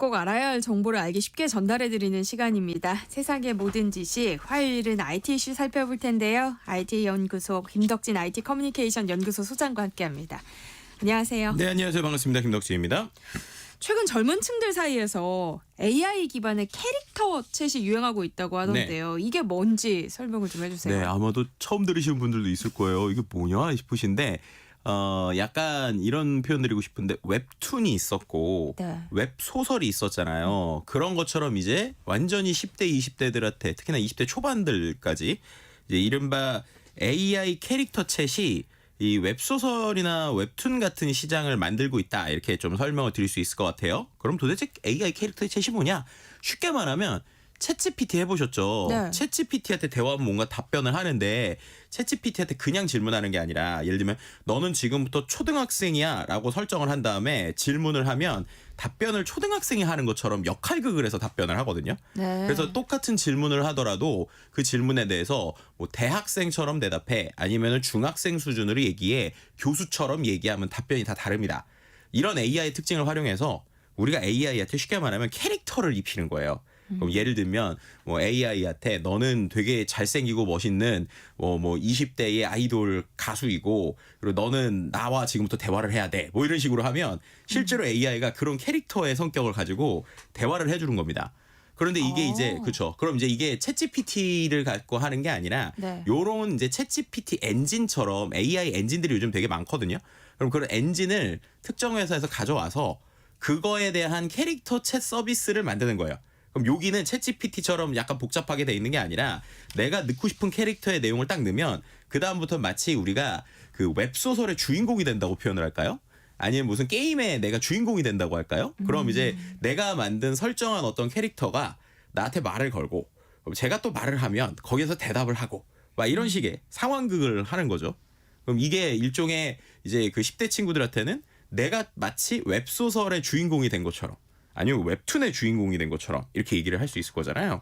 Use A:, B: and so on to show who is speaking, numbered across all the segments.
A: 꼭 알아야 할 정보를 알기 쉽게 전달해드리는 시간입니다. 세상의 모든 지식, 화요일은 IT 이슈 살펴볼 텐데요. IT 연구소 김덕진 IT 커뮤니케이션 연구소 소장과 함께합니다. 안녕하세요.
B: 네, 안녕하세요. 반갑습니다. 김덕진입니다.
A: 최근 젊은 층들 사이에서 AI 기반의 캐릭터 챗이 유행하고 있다고 하던데요. 이게 뭔지 설명을 좀 해주세요.
B: 네, 아마도 처음 들으시는 분들도 있을 거예요. 이게 뭐냐 싶으신데 약간 이런 표현 드리고 싶은데 웹툰이 있었고
A: 네.
B: 웹소설이 있었잖아요. 그런 것처럼 이제 완전히 10대, 20대들한테 특히나 20대 초반들까지 이제 이른바 AI 캐릭터 챗이 이 웹소설이나 웹툰 같은 시장을 만들고 있다. 이렇게 좀 설명을 드릴 수 있을 것 같아요. 그럼 도대체 AI 캐릭터 챗이 뭐냐? 쉽게 말하면 챗GPT 해보셨죠?
A: 네.
B: 챗GPT한테 대화하면 뭔가 답변을 하는데 챗GPT한테 그냥 질문하는 게 아니라 예를 들면 너는 지금부터 초등학생이야 라고 설정을 한 다음에 질문을 하면 답변을 초등학생이 하는 것처럼 역할극을 해서 답변을 하거든요.
A: 네.
B: 그래서 똑같은 질문을 하더라도 그 질문에 대해서 뭐 대학생처럼 대답해 아니면 중학생 수준으로 얘기해 교수처럼 얘기하면 답변이 다 다릅니다. 이런 AI 특징을 활용해서 우리가 AI한테 쉽게 말하면 캐릭터를 입히는 거예요. 그럼 예를 들면 뭐 AI한테 너는 되게 잘생기고 멋있는 뭐 20대의 아이돌 가수이고 그리고 너는 나와 지금부터 대화를 해야 돼. 뭐 이런 식으로 하면 실제로 AI가 그런 캐릭터의 성격을 가지고 대화를 해주는 겁니다. 그런데 이게 이제 그렇죠. 그럼 이제 이게 챗GPT를 갖고 하는 게 아니라
A: 네.
B: 요런 이제 챗GPT 엔진처럼 AI 엔진들이 요즘 되게 많거든요. 그럼 그런 엔진을 특정 회사에서 가져와서 그거에 대한 캐릭터 챗 서비스를 만드는 거예요. 그럼 여기는 챗GPT처럼 약간 복잡하게 돼 있는 게 아니라 내가 넣고 싶은 캐릭터의 내용을 딱 넣으면 그다음부터 마치 우리가 그 웹소설의 주인공이 된다고 표현을 할까요? 아니면 무슨 게임에 내가 주인공이 된다고 할까요? 그럼 이제 내가 만든 설정한 어떤 캐릭터가 나한테 말을 걸고 그럼 제가 또 말을 하면 거기에서 대답을 하고 막 이런 식의 상황극을 하는 거죠. 그럼 이게 일종의 이제 그 10대 친구들한테는 내가 마치 웹소설의 주인공이 된 것처럼 아니면 웹툰의 주인공이 된 것처럼 이렇게 얘기를 할 수 있을 거잖아요.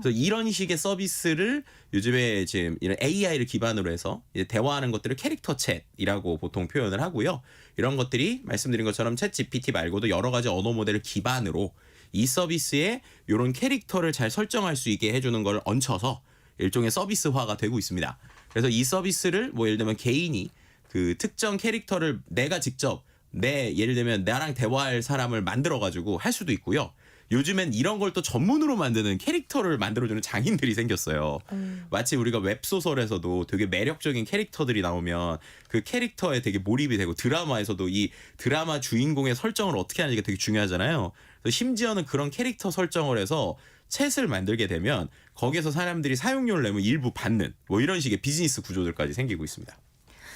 B: 그래서 이런 식의 서비스를 요즘에 지금 이런 AI를 기반으로 해서 이제 대화하는 것들을 캐릭터 챗이라고 보통 표현을 하고요. 이런 것들이 말씀드린 것처럼 챗 GPT 말고도 여러 가지 언어 모델을 기반으로 이 서비스에 이런 캐릭터를 잘 설정할 수 있게 해주는 걸 얹혀서 일종의 서비스화가 되고 있습니다. 그래서 이 서비스를 뭐 예를 들면 개인이 그 특정 캐릭터를 내가 직접 예를 들면 나랑 대화할 사람을 만들어가지고 할 수도 있고요. 요즘엔 이런 걸 또 전문으로 만드는 캐릭터를 만들어주는 장인들이 생겼어요. 마치 우리가 웹소설에서도 되게 매력적인 캐릭터들이 나오면 그 캐릭터에 되게 몰입이 되고 드라마에서도 이 드라마 주인공의 설정을 어떻게 하는지가 되게 중요하잖아요. 그래서 심지어는 그런 캐릭터 설정을 해서 챗을 만들게 되면 거기에서 사람들이 사용료를 내면 일부 받는 뭐 이런 식의 비즈니스 구조들까지 생기고 있습니다.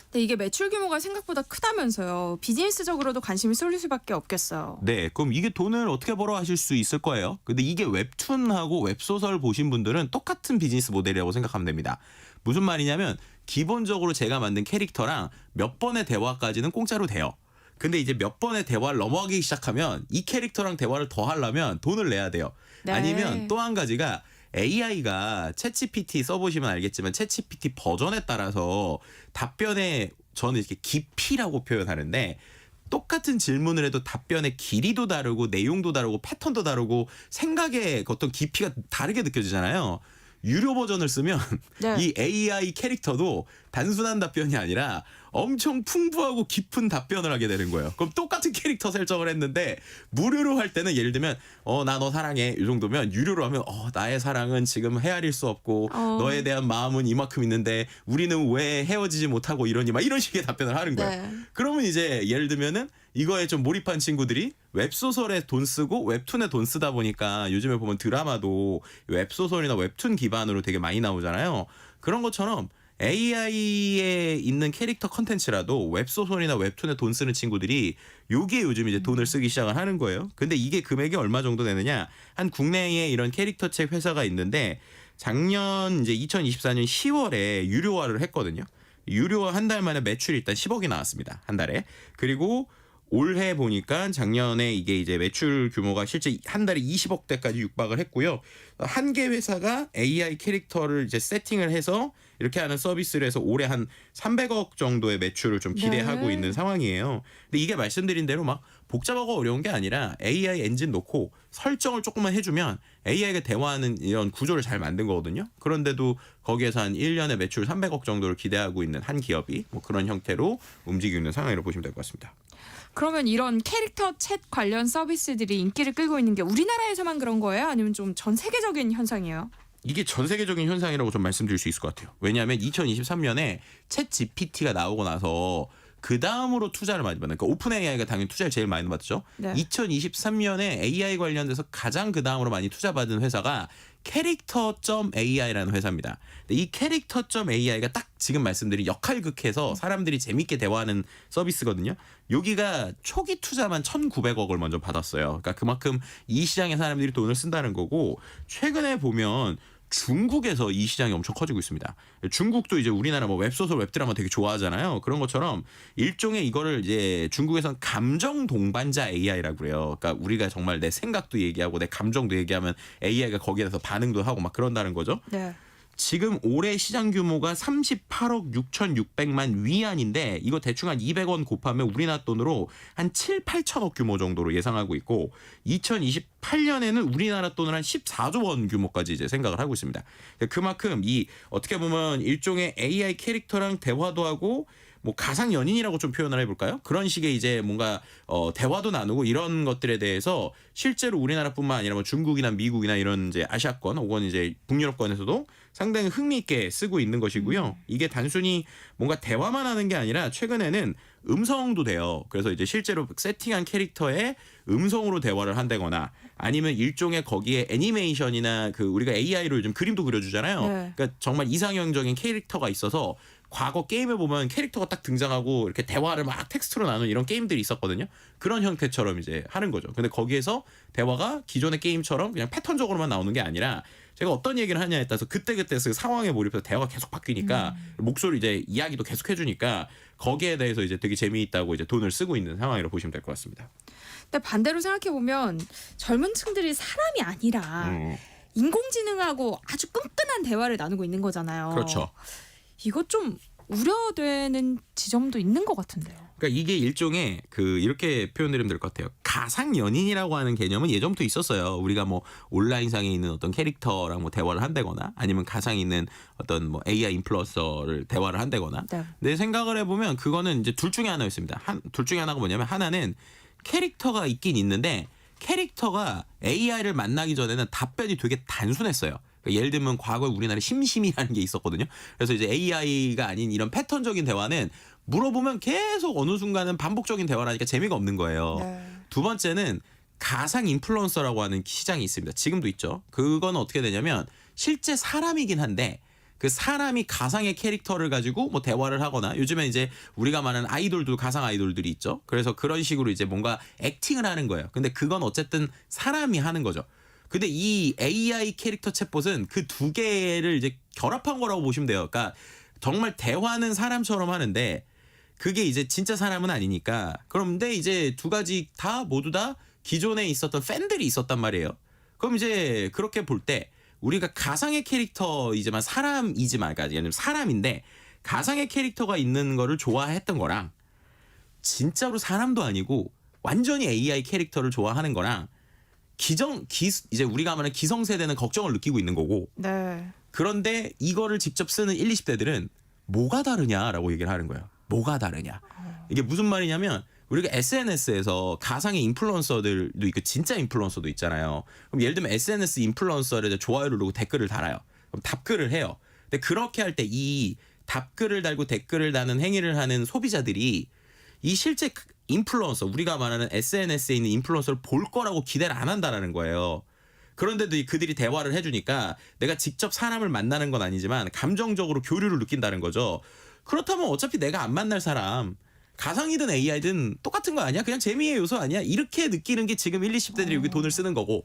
A: 근데 이게 매출 규모가 생각보다 크다면서요. 비즈니스적으로도 관심이 쏠릴 수밖에 없겠어요.
B: 네, 그럼 이게 돈을 어떻게 벌어 하실 수 있을 거예요. 근데 이게 웹툰하고 웹소설 보신 분들은 똑같은 비즈니스 모델이라고 생각하면 됩니다. 무슨 말이냐면 기본적으로 제가 만든 캐릭터랑 몇 번의 대화까지는 공짜로 돼요. 근데 이제 몇 번의 대화를 넘어가기 시작하면 이 캐릭터랑 대화를 더 하려면 돈을 내야 돼요.
A: 네.
B: 아니면 또 한 가지가 AI가 챗GPT 써보시면 알겠지만 챗GPT 버전에 따라서 답변에 저는 이렇게 깊이라고 표현하는데 똑같은 질문을 해도 답변의 길이도 다르고 내용도 다르고 패턴도 다르고 생각의 어떤 깊이가 다르게 느껴지잖아요. 유료 버전을 쓰면
A: 네.
B: 이 AI 캐릭터도 단순한 답변이 아니라 엄청 풍부하고 깊은 답변을 하게 되는 거예요. 그럼 똑같은 캐릭터 설정을 했는데 무료로 할 때는 예를 들면 나 너 사랑해 이 정도면 유료로 하면 나의 사랑은 지금 헤아릴 수 없고 너에 대한 마음은 이만큼 있는데 우리는 왜 헤어지지 못하고 이러니 막 이런 식의 답변을 하는 거예요.
A: 네.
B: 그러면 이제 예를 들면은 이거에 좀 몰입한 친구들이 웹소설에 돈 쓰고 웹툰에 돈 쓰다 보니까 요즘에 보면 드라마도 웹소설이나 웹툰 기반으로 되게 많이 나오잖아요. 그런 것처럼 AI에 있는 캐릭터 컨텐츠라도 웹소설이나 웹툰에 돈 쓰는 친구들이 요게 요즘 이제 돈을 쓰기 시작을 하는 거예요. 근데 이게 금액이 얼마 정도 되느냐? 한 국내에 이런 캐릭터 책 회사가 있는데 작년 이제 2024년 10월에 유료화를 했거든요. 유료화 한 달 만에 매출이 일단 10억이 나왔습니다. 한 달에. 그리고 올해 보니까 작년에 이게 이제 매출 규모가 실제 한 달에 20억대까지 육박을 했고요. 한 개 회사가 AI 캐릭터를 이제 세팅을 해서 이렇게 하는 서비스를 해서 올해 한 300억 정도의 매출을 좀 기대하고
A: 네.
B: 있는 상황이에요. 근데 이게 말씀드린 대로 막 복잡하고 어려운 게 아니라 AI 엔진 놓고 설정을 조금만 해주면 AI가 대화하는 이런 구조를 잘 만든 거거든요. 그런데도 거기에서 한 1년에 매출 300억 정도를 기대하고 있는 한 기업이 뭐 그런 형태로 움직이고 있는 상황이라고 보시면 될 것 같습니다.
A: 그러면 이런 캐릭터 챗 관련 서비스들이 인기를 끌고 있는 게 우리나라에서만 그런 거예요? 아니면 좀 전 세계적인 현상이에요?
B: 이게 전 세계적인 현상이라고 좀 말씀드릴 수 있을 것 같아요. 왜냐하면 2023년에 챗 GPT가 나오고 나서 그 다음으로 투자를 많이 받는, 그러니까 오픈 AI가 당연히 투자를 제일 많이 받죠.
A: 네.
B: 2023년에 AI 관련돼서 가장 그 다음으로 많이 투자받은 회사가 캐릭터.ai라는 회사입니다. 근데 이 캐릭터.ai가 딱 지금 말씀드린 역할극해서 사람들이 재밌게 대화하는 서비스거든요. 여기가 초기 투자만 1,900억을 먼저 받았어요. 그러니까 그만큼 이 시장에 사람들이 돈을 쓴다는 거고, 최근에 보면 중국에서 이 시장이 엄청 커지고 있습니다. 중국도 이제 우리나라 뭐 웹소설, 웹드라마 되게 좋아하잖아요. 그런 것처럼 일종의 이거를 이제 중국에서는 감정 동반자 AI라고 그래요. 그러니까 우리가 정말 내 생각도 얘기하고 내 감정도 얘기하면 AI가 거기에 대해서 반응도 하고 막 그런다는 거죠.
A: 네.
B: 지금 올해 시장 규모가 38억 6,600만 위안인데 이거 대충 한 200원 곱하면 우리나라 돈으로 한 7, 8천억 규모 정도로 예상하고 있고, 2028년에는 우리나라 돈으로 한 14조 원 규모까지 이제 생각을 하고 있습니다. 그만큼 이 어떻게 보면 일종의 AI 캐릭터랑 대화도 하고 뭐 가상 연인이라고 좀 표현을 해볼까요? 그런 식의 이제 뭔가 대화도 나누고 이런 것들에 대해서 실제로 우리나라뿐만 아니라 뭐 중국이나 미국이나 이런 이제 아시아권 혹은 이제 북유럽권에서도 상당히 흥미있게 쓰고 있는 것이고요. 이게 단순히 뭔가 대화만 하는 게 아니라 최근에는 음성도 돼요. 그래서 이제 실제로 세팅한 캐릭터에 음성으로 대화를 한다거나 아니면 일종의 거기에 애니메이션이나 그 우리가 AI로 요즘 그림도 그려주잖아요.
A: 네.
B: 그러니까 정말 이상형적인 캐릭터가 있어서 과거 게임에 보면 캐릭터가 딱 등장하고 이렇게 대화를 막 텍스트로 나누는 이런 게임들이 있었거든요. 그런 형태처럼 이제 하는 거죠. 근데 거기에서 대화가 기존의 게임처럼 그냥 패턴적으로만 나오는 게 아니라 제가 어떤 얘기를 하냐에 따라서 그때그때 그 상황에 몰입해서 대화가 계속 바뀌니까 목소리 이제 이야기도 계속 해주니까 거기에 대해서 이제 되게 재미있다고 이제 돈을 쓰고 있는 상황이라고 보시면 될 것 같습니다.
A: 근데 반대로 생각해 보면 젊은 층들이 사람이 아니라 인공지능하고 아주 끈끈한 대화를 나누고 있는 거잖아요.
B: 그렇죠.
A: 이거 좀 우려되는 지점도 있는 것 같은데요.
B: 그러니까 이게 일종의 그 이렇게 표현드리면 될 것 같아요. 가상 연인이라고 하는 개념은 예전부터 있었어요. 우리가 뭐 온라인상에 있는 어떤 캐릭터랑 뭐 대화를 한다거나 아니면 가상에 있는 어떤 뭐 AI 인플루언서를 대화를 한다거나.
A: 네.
B: 내 생각을 해보면 그거는 이제 둘 중에 하나였습니다. 둘 중에 하나가 뭐냐면 하나는 캐릭터가 있긴 있는데 캐릭터가 AI를 만나기 전에는 답변이 되게 단순했어요. 그러니까 예를 들면 과거에 우리나라에 심심이라는 게 있었거든요. 그래서 이제 AI가 아닌 이런 패턴적인 대화는 물어보면 계속 어느 순간은 반복적인 대화를 하니까 재미가 없는 거예요.
A: 네.
B: 두 번째는 가상 인플루언서라고 하는 시장이 있습니다. 지금도 있죠. 그건 어떻게 되냐면 실제 사람이긴 한데 그 사람이 가상의 캐릭터를 가지고 뭐 대화를 하거나 요즘에 이제 우리가 말하는 아이돌도 가상 아이돌들이 있죠. 그래서 그런 식으로 이제 뭔가 액팅을 하는 거예요. 근데 그건 어쨌든 사람이 하는 거죠. 근데 이 AI 캐릭터 챗봇은 그 두 개를 이제 결합한 거라고 보시면 돼요. 그러니까 정말 대화는 사람처럼 하는데 그게 이제 진짜 사람은 아니니까. 그런데 이제 두 가지 다 모두 다 기존에 있었던 팬들이 있었단 말이에요. 그럼 이제 그렇게 볼 때 우리가 가상의 캐릭터이지만 사람이지만, 그러니까 얘는 사람인데 가상의 캐릭터가 있는 거를 좋아했던 거랑 진짜로 사람도 아니고 완전히 AI 캐릭터를 좋아하는 거랑 이제 우리가 말하는 기성세대는 걱정을 느끼고 있는 거고,
A: 네.
B: 그런데 이거를 직접 쓰는 1, 20대들은 뭐가 다르냐라고 얘기를 하는 거예요. 뭐가 다르냐. 이게 무슨 말이냐면 우리가 SNS에서 가상의 인플루언서들도 있고 진짜 인플루언서도 있잖아요. 그럼 예를 들면 SNS 인플루언서를 좋아요를 누르고 댓글을 달아요. 그럼 답글을 해요. 근데 그렇게 할 때 이 답글을 달고 댓글을 다는 행위를 하는 소비자들이 이 실제 인플루언서, 우리가 말하는 SNS에 있는 인플루언서를 볼 거라고 기대를 안 한다라는 거예요. 그런데도 그들이 대화를 해주니까 내가 직접 사람을 만나는 건 아니지만 감정적으로 교류를 느낀다는 거죠. 그렇다면 어차피 내가 안 만날 사람, 가상이든 AI든 똑같은 거 아니야? 그냥 재미의 요소 아니야? 이렇게 느끼는 게 지금 1, 20대들이 여기 돈을 쓰는 거고,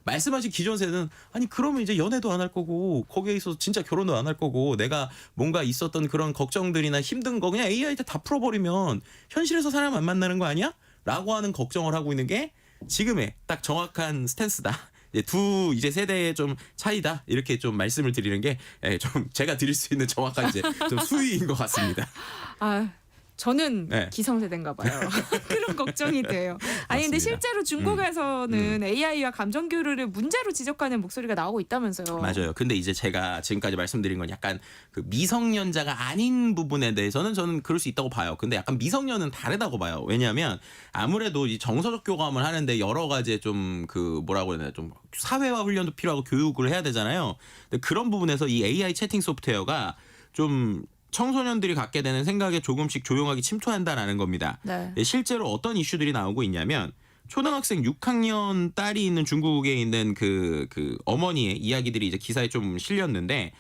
B: 말씀하신 기존 세대는 아니 그러면 이제 연애도 안 할 거고 거기에 있어서 진짜 결혼도 안 할 거고 내가 뭔가 있었던 그런 걱정들이나 힘든 거 그냥 AI한테 다 풀어버리면 현실에서 사람 안 만나는 거 아니야? 라고 하는 걱정을 하고 있는 게 지금의 딱 정확한 스탠스다. 두 이제 세대의 좀 차이다, 이렇게 좀 말씀을 드리는 게 좀 제가 드릴 수 있는 정확한 이제 좀 수위인 것 같습니다.
A: 아, 저는
B: 네.
A: 기성세대인가 봐요. 그런 걱정이 돼요. 아니 근데
B: 맞습니다.
A: 실제로 중국에서는 AI와 감정 교류를 문제로 지적하는 목소리가 나오고 있다면서요.
B: 맞아요. 근데 이제 제가 지금까지 말씀드린 건 약간 그 미성년자가 아닌 부분에 대해서는 저는 그럴 수 있다고 봐요. 근데 약간 미성년은 다르다고 봐요. 왜냐하면 아무래도 이 정서적 교감을 하는데 여러 가지 좀 그 뭐라고 해야 되나 좀 사회화 훈련도 필요하고 교육을 해야 되잖아요. 근데 그런 부분에서 이 AI 채팅 소프트웨어가 좀 청소년들이 갖게 되는 생각에 조금씩 조용하게 침투한다라는 겁니다.
A: 네.
B: 실제로 어떤 이슈들이 나오고 있냐면 초등학생 6학년 딸이 있는 중국에 있는 그 어머니의 이야기들이 이제 기사에 좀 실렸는데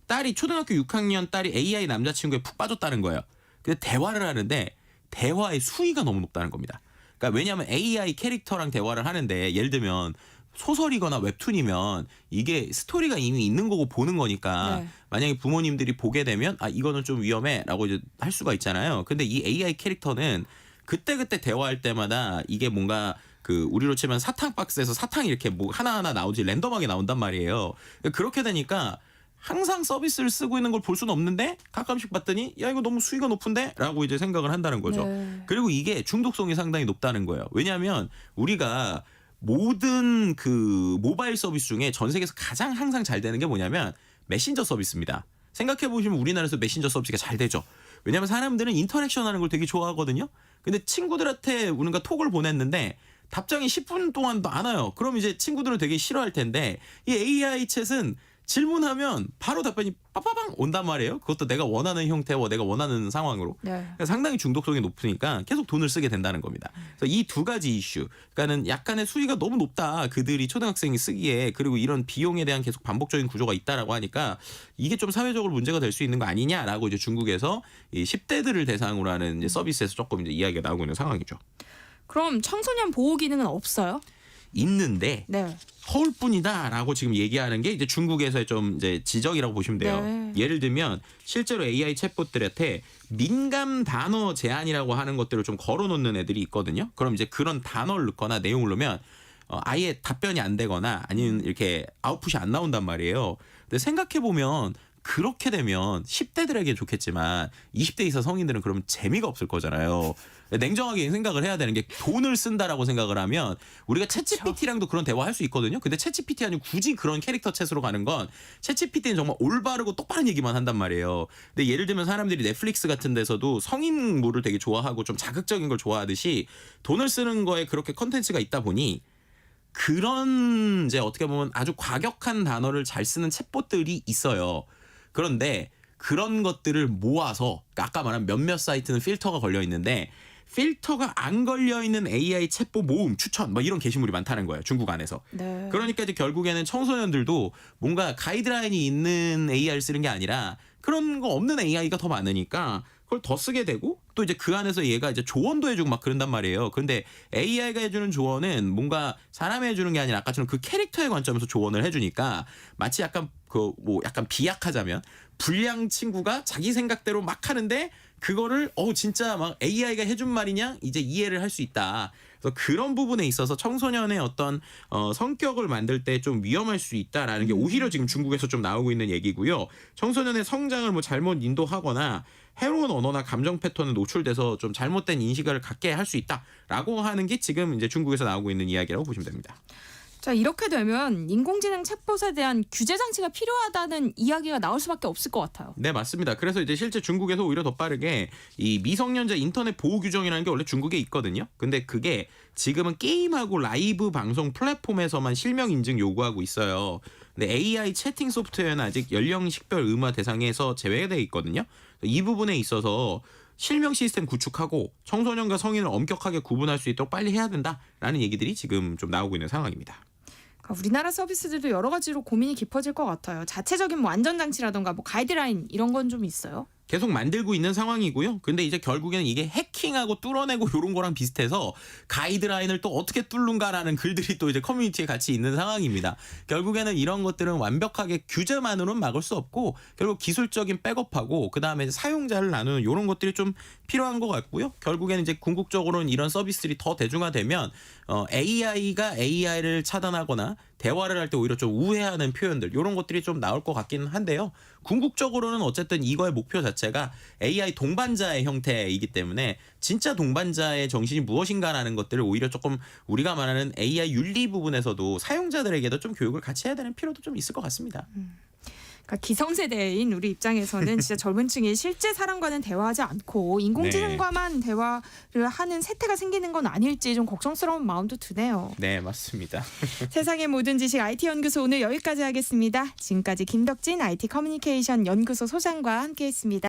B: 딸이 초등학교 6학년 딸이 AI 남자친구에 푹 빠졌다는 거예요. 근데 대화를 하는데 대화의 수위가 너무 높다는 겁니다. 그러니까 왜냐하면 AI 캐릭터랑 대화를 하는데 예를 들면 소설이거나 웹툰이면 이게 스토리가 이미 있는 거고 보는 거니까
A: 네.
B: 만약에 부모님들이 보게 되면 아 이거는 좀 위험해라고 이제 할 수가 있잖아요. 근데 이 AI 캐릭터는 그때그때 대화할 때마다 이게 뭔가 그 우리로 치면 사탕 박스에서 사탕이 이렇게 뭐 하나하나 나오지 랜덤하게 나온단 말이에요. 그렇게 되니까 항상 서비스를 쓰고 있는 걸 볼 수는 없는데 가끔씩 봤더니 야 이거 너무 수위가 높은데? 라고 이제 생각을 한다는 거죠.
A: 네.
B: 그리고 이게 중독성이 상당히 높다는 거예요. 왜냐하면 우리가 모든 그 모바일 서비스 중에 전 세계에서 가장 항상 잘 되는 게 뭐냐면 메신저 서비스입니다. 생각해 보시면 우리나라에서 메신저 서비스가 잘 되죠. 왜냐하면 사람들은 인터랙션하는 걸 되게 좋아하거든요. 근데 친구들한테 우리가 톡을 보냈는데 답장이 10분 동안도 안 와요. 그럼 이제 친구들은 되게 싫어할 텐데 이 AI 챗은 질문하면 바로 답변이 빠빠방 온단 말이에요. 그것도 내가 원하는 형태와 내가 원하는 상황으로.
A: 네.
B: 그러니까 상당히 중독성이 높으니까 계속 돈을 쓰게 된다는 겁니다. 그래서 이 두 가지 이슈, 그러니까는 약간의 수위가 너무 높다. 그들이 초등학생이 쓰기에 그리고 이런 비용에 대한 계속 반복적인 구조가 있다라고 하니까 이게 좀 사회적으로 문제가 될 수 있는 거 아니냐라고 이제 중국에서 이 10대들을 대상으로 하는 이제 서비스에서 조금 이제 이야기가 나오고 있는 상황이죠.
A: 그럼 청소년 보호 기능은 없어요?
B: 있는데
A: 네.
B: 허울뿐이다라고 지금 얘기하는 게 이제 중국에서의 좀 이제 지적이라고 보시면 돼요.
A: 네.
B: 예를 들면 실제로 AI 챗봇들한테 민감 단어 제한이라고 하는 것들을 좀 걸어놓는 애들이 있거든요. 그럼 이제 그런 단어를 넣거나 내용을 넣으면 아예 답변이 안 되거나 아니면 이렇게 아웃풋이 안 나온단 말이에요. 근데 생각해 보면 그렇게 되면 10대들에게 좋겠지만 20대 이상 성인들은 그러면 재미가 없을 거잖아요. 냉정하게 생각을 해야 되는 게 돈을 쓴다라고 생각을 하면 우리가 챗GPT랑도 그런 대화할 수 있거든요. 근데 챗GPT 아니고 굳이 그런 캐릭터 챗으로 가는 건 챗GPT는 정말 올바르고 똑바른 얘기만 한단 말이에요. 근데 예를 들면 사람들이 넷플릭스 같은 데서도 성인물을 되게 좋아하고 좀 자극적인 걸 좋아하듯이 돈을 쓰는 거에 그렇게 컨텐츠가 있다 보니 그런 이제 어떻게 보면 아주 과격한 단어를 잘 쓰는 챗봇들이 있어요. 그런데 그런 것들을 모아서 아까 말한 몇몇 사이트는 필터가 걸려 있는데 필터가 안 걸려 있는 AI 챗봇 모음 추천 뭐 이런 게시물이 많다는 거예요. 중국 안에서.
A: 네.
B: 그러니까 이제 결국에는 청소년들도 뭔가 가이드라인이 있는 AI를 쓰는 게 아니라 그런 거 없는 AI가 더 많으니까 그걸 더 쓰게 되고 또 이제 그 안에서 얘가 이제 조언도 해주고 막 그런단 말이에요. 근데 AI가 해주는 조언은 뭔가 사람이 해주는 게 아니라 아까처럼 그 캐릭터의 관점에서 조언을 해주니까 마치 약간 그 뭐 약간 비약하자면 불량 친구가 자기 생각대로 막 하는데 그거를 진짜 막 AI가 해준 말이냐 이제 이해를 할 수 있다. 그래서 그런 부분에 있어서 청소년의 어떤 성격을 만들 때 좀 위험할 수 있다라는 게 오히려 지금 중국에서 좀 나오고 있는 얘기고요. 청소년의 성장을 뭐 잘못 인도하거나 해로운 언어나 감정 패턴에 노출돼서 좀 잘못된 인식을 갖게 할 수 있다라고 하는 게 지금 이제 중국에서 나오고 있는 이야기라고 보시면 됩니다.
A: 자, 이렇게 되면 인공지능 챗봇에 대한 규제 장치가 필요하다는 이야기가 나올 수밖에 없을 것 같아요.
B: 네, 맞습니다. 그래서 이제 실제 중국에서 오히려 더 빠르게 이 미성년자 인터넷 보호 규정이라는 게 원래 중국에 있거든요. 근데 그게 지금은 게임하고 라이브 방송 플랫폼에서만 실명 인증 요구하고 있어요. 근데 AI 채팅 소프트웨어는 아직 연령 식별 의무화 대상에서 제외되어 있거든요. 이 부분에 있어서 실명 시스템 구축하고 청소년과 성인을 엄격하게 구분할 수 있도록 빨리 해야 된다라는 얘기들이 지금 좀 나오고 있는 상황입니다.
A: 우리나라 서비스들도 여러 가지로 고민이 깊어질 것 같아요. 자체적인 뭐 안전장치라던가 뭐 가이드라인 이런 건 좀 있어요?
B: 계속 만들고 있는 상황이고요. 근데 이제 결국에는 이게 해킹하고 뚫어내고 이런 거랑 비슷해서 가이드라인을 또 어떻게 뚫는가라는 글들이 또 이제 커뮤니티에 같이 있는 상황입니다. 결국에는 이런 것들은 완벽하게 규제만으로는 막을 수 없고 결국 기술적인 백업하고 그다음에 사용자를 나누는 이런 것들이 좀 필요한 것 같고요. 결국에는 이제 궁극적으로는 이런 서비스들이 더 대중화되면 AI가 AI를 차단하거나 대화를 할 때 오히려 좀 우회하는 표현들 이런 것들이 좀 나올 것 같기는 한데요. 궁극적으로는 어쨌든 이거의 목표 자체가 AI 동반자의 형태이기 때문에 진짜 동반자의 정신이 무엇인가라는 것들을 오히려 조금 우리가 말하는 AI 윤리 부분에서도 사용자들에게도 좀 교육을 같이 해야 되는 필요도 좀 있을 것 같습니다.
A: 그러니까 기성세대인 우리 입장에서는 진짜 젊은 층이 실제 사람과는 대화하지 않고 인공지능과만 대화를 하는 세태가 생기는 건 아닐지 좀 걱정스러운 마음도 드네요.
B: 네, 맞습니다.
A: 세상의 모든 지식 IT 연구소 오늘 여기까지 하겠습니다. 지금까지 김덕진 IT 커뮤니케이션 연구소 소장과 함께했습니다.